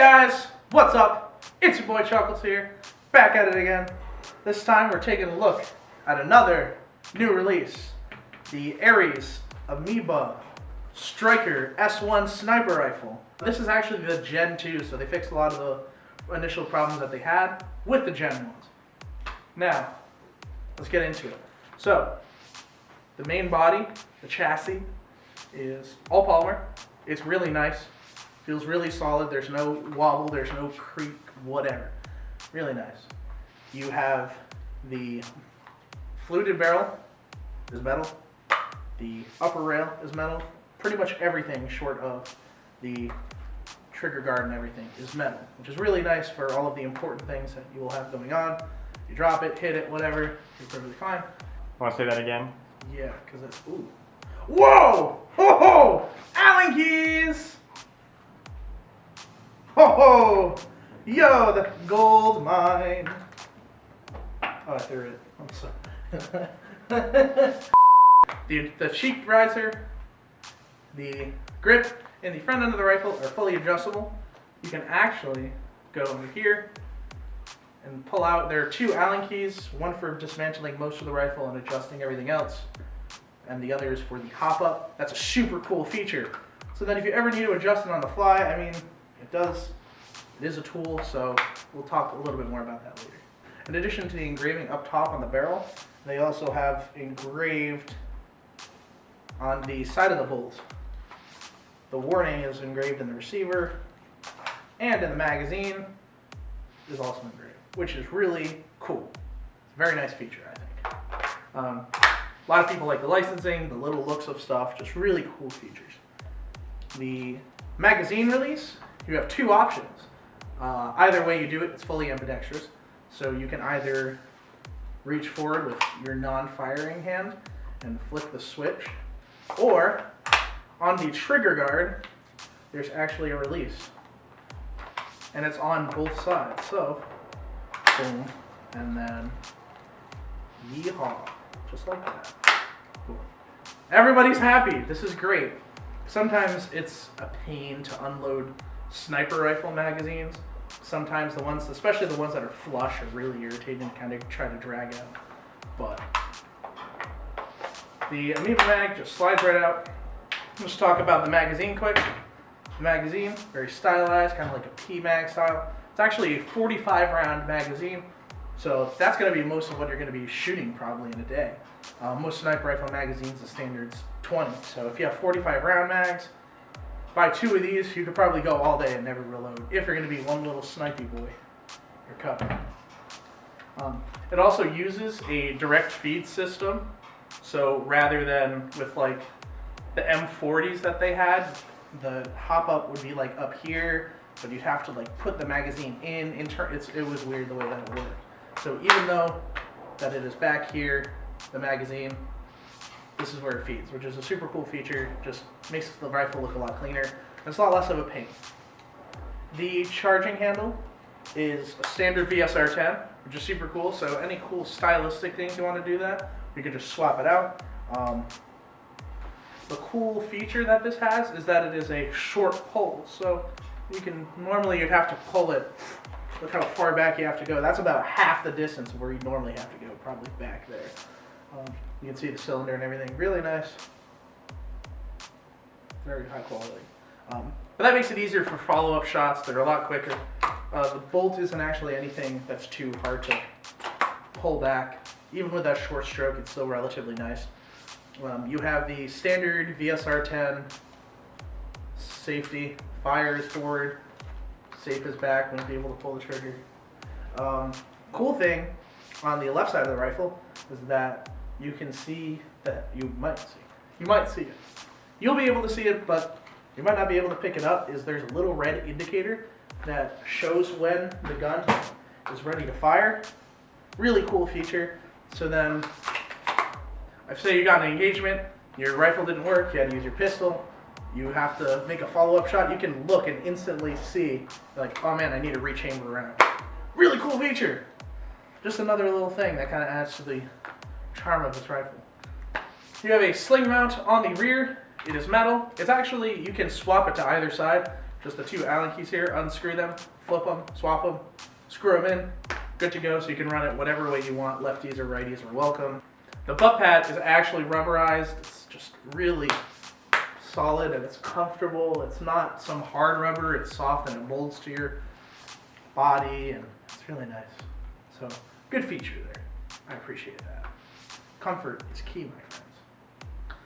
guys, what's up? It's your boy Chuckles here, back at it again. This time we're taking a look at another new release, the Amoeba AS-01 Sniper Rifle. This is actually the Gen 2, so they fixed a lot of the initial problems that they had with the Gen 1s. Now, let's get into it. So, the main body, the chassis, is all polymer. It's really nice. Feels really solid. There's no wobble, there's no creak, whatever. Really nice. You have the fluted barrel is metal. The upper rail is metal. Pretty much everything short of the trigger guard and everything is metal, which is really nice for all of the important things that you will have going on. You drop it, hit it, whatever, you're perfectly fine. Want to say that again? Yeah, because it's, ooh. Whoa! Ho ho! Allen keys! Ho ho! Yo, the gold mine! Oh, I threw it. I'm sorry. The cheek riser, the grip, and the front end of the rifle are fully adjustable. You can actually go over here and pull out. There are two Allen keys, one for dismantling most of the rifle and adjusting everything else, and the other is for the Hopup. That's a super cool feature. So then if you ever need to adjust it on the fly, I mean, it is a tool, so we'll talk a little bit more about that later. In addition to the engraving up top on the barrel, they also have engraved on the side of the bolt. The warning is engraved in the receiver, and in the magazine is also engraved, which is really cool. It's a very nice feature, I think. A lot of people like the licensing, the little looks of stuff, just really cool features. The magazine release, you have two options. Either way you do it, it's fully ambidextrous. So you can either reach forward with your non-firing hand and flick the switch, or on the trigger guard, there's actually a release. And it's on both sides. So, boom, and then yeehaw, just like that. Cool. Everybody's happy. This is great. Sometimes it's a pain to unload sniper rifle magazines. Sometimes the ones, especially the ones that are flush, are really irritating to kind of try to drag out. But the Amoeba mag just slides right out. Let's talk about the magazine quick. The magazine, very stylized, kind of like a P-mag style. It's actually a 45 round magazine, so that's going to be most of what you're going to be shooting probably in a day. Most sniper rifle magazines, the standard's 20. So if you have 45 round mags, buy two of these, you could probably go all day and never reload. If you're going to be one little snipey boy, you're covered. It also uses a direct feed system. So rather than with like the M40s that they had, the Hopup would be like up here, but you'd have to like put the magazine in. It was weird the way that it worked. So even though that it is back here, the magazine, this is where it feeds, which is a super cool feature. Just makes the rifle look a lot cleaner. And it's a lot less of a pain. The charging handle is a standard VSR10, which is super cool. So any cool stylistic things you want to do that, you can just swap it out. The cool feature that this has is that it is a short pull. So you can, normally you'd have to pull it, look how far back you have to go. That's about half the distance of where you normally have to go, probably back there. You can see the cylinder and everything, really nice. Very high quality. But that makes it easier for follow-up shots. They're a lot quicker. The bolt isn't actually anything that's too hard to pull back. Even with that short stroke, it's still relatively nice. You have the standard VSR10 safety. Fire is forward, safe is back, won't be able to pull the trigger. Cool thing on the left side of the rifle is that you can see that you might see it. You'll be able to see it, but you might not be able to pick it up. There's a little red indicator that shows when the gun is ready to fire. Really cool feature. So then, if say you got an engagement, your rifle didn't work, you had to use your pistol, you have to make a follow-up shot, you can look and instantly see, like, oh man, I need to rechamber around. Really cool feature. Just another little thing that kind of adds to the charm of this rifle. You have a sling mount on the rear. It is metal. It's actually, you can swap it to either side. just the 2 Allen keys here, unscrew them, flip them, swap them, screw them in, good to go, so you can run it whatever way you want. Lefties or righties are welcome. The butt pad is actually rubberized. It's just really solid and it's comfortable. It's not some hard rubber. It's soft and it molds to your body and it's really nice. So good feature there. I appreciate that. Comfort is key, my friends.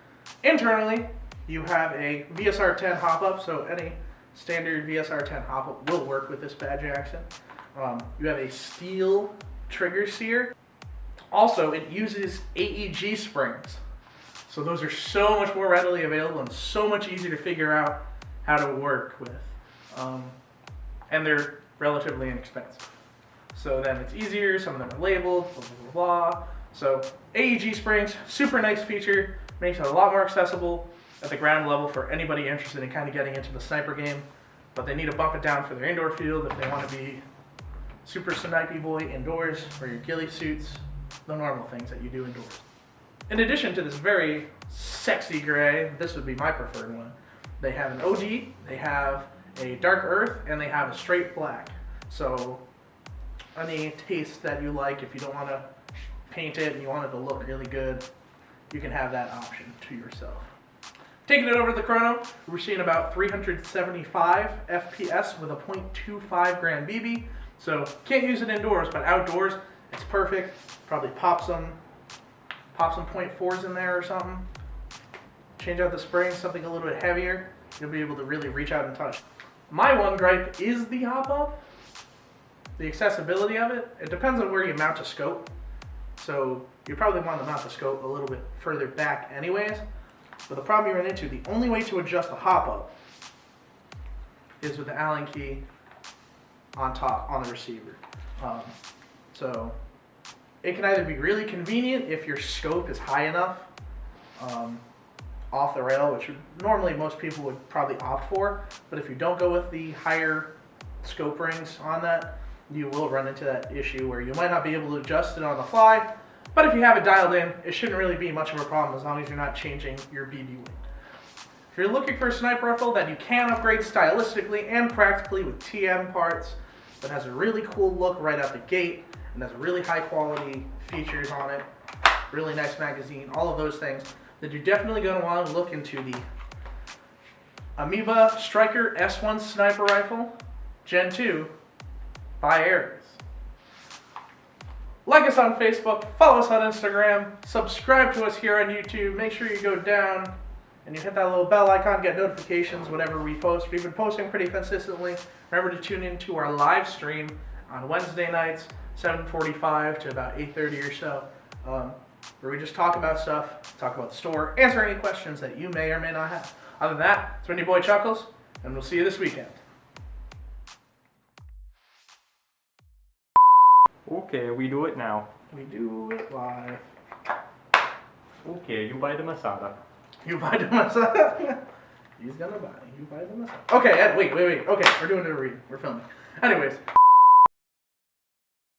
Internally, you have a VSR-10 hop-up, so any standard VSR-10 hop-up will work with this badge action. You have a steel trigger sear. Also, it uses AEG springs. So those are so much more readily available and so much easier to figure out how to work with. And they're relatively inexpensive. So then it's easier, some of them are labeled, blah, blah, blah, blah. So AEG springs, super nice feature, makes it a lot more accessible at the ground level for anybody interested in kind of getting into the sniper game. But they need to bump it down for their indoor field if they want to be Super Snipey Boi indoors, or your ghillie suits, the normal things that you do indoors. In addition to this very sexy gray, this would be my preferred one, they have an OG, they have a dark earth, and they have a straight black. So any taste that you like, if you don't want to paint it and you want it to look really good, you can have that option to yourself. Taking it over to the Chrono, we're seeing about 375 FPS with a .25 gram BB. So can't use it indoors, but outdoors, it's perfect. Probably pop some .4s in there or something. Change out the spring, something a little bit heavier. You'll be able to really reach out and touch. My one gripe is the hop-up, the accessibility of it. It depends on where you mount a scope. So you probably want to mount the scope a little bit further back anyways. But the problem you run into, the only way to adjust the hop-up is with the Allen key on top, on the receiver. So it can either be really convenient if your scope is high enough off the rail, which normally most people would probably opt for, but if you don't go with the higher scope rings on that, you will run into that issue where you might not be able to adjust it on the fly, but if you have it dialed in, it shouldn't really be much of a problem as long as you're not changing your BB weight. If you're looking for a sniper rifle that you can upgrade stylistically and practically with TM parts, that has a really cool look right out the gate, and has really high quality features on it, really nice magazine, all of those things, then you're definitely going to want to look into the Amoeba Stryker S-01 Sniper Rifle Gen 2 by Airsoft. Like us on Facebook, follow us on Instagram, subscribe to us here on YouTube, make sure you go down and you hit that little bell icon, get notifications whenever we post. We've been posting pretty consistently. Remember to tune into our live stream on Wednesday nights, 7:45 to about 8:30 or so, where we just talk about stuff, talk about the store, answer any questions that you may or may not have. Other than that, it's been your boy Chuckles, and we'll see you this weekend. Okay, we do it now. We do it live. Okay, you buy the masala. You buy the masala. He's gonna buy. You buy the masala. Okay, wait. Okay, we're doing it. We're filming. Anyways.